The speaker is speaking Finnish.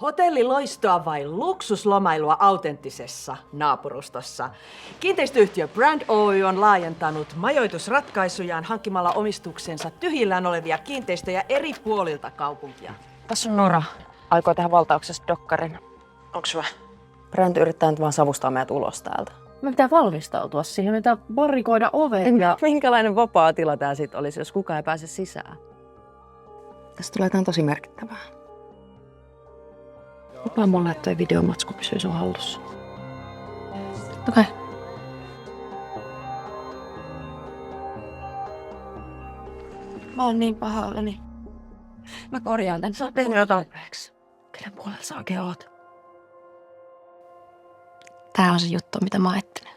Hotelliloistoa vai luksuslomailua autenttisessa naapurustossa? Kiinteistöyhtiö Brand Oy on laajentanut majoitusratkaisujaan hankkimalla omistuksensa tyhjillään olevia kiinteistöjä eri puolilta kaupunkia. Tässä on Nora. Aikoo tehdä valtauksesta dokkarin. Onks hyvä? Brand yrittää nyt vaan savustaa meidät ulos täältä. Me pitää valmistautua siihen, me pitää barrikoida ovet ja... Minkälainen vapaa tila tää sit olisi, jos kukaan ei pääse sisään? Tästä tulee jotain tosi merkittävää. Lupaa mulle, että toi videomatsku pysyy sun hallussa. Okei. Mä oon niin pahallani. Mä korjaan tän. Sä oot tehnyt jotain. Kenen puolella sä oikein oot? Tää on se juttu, mitä mä ajattelin.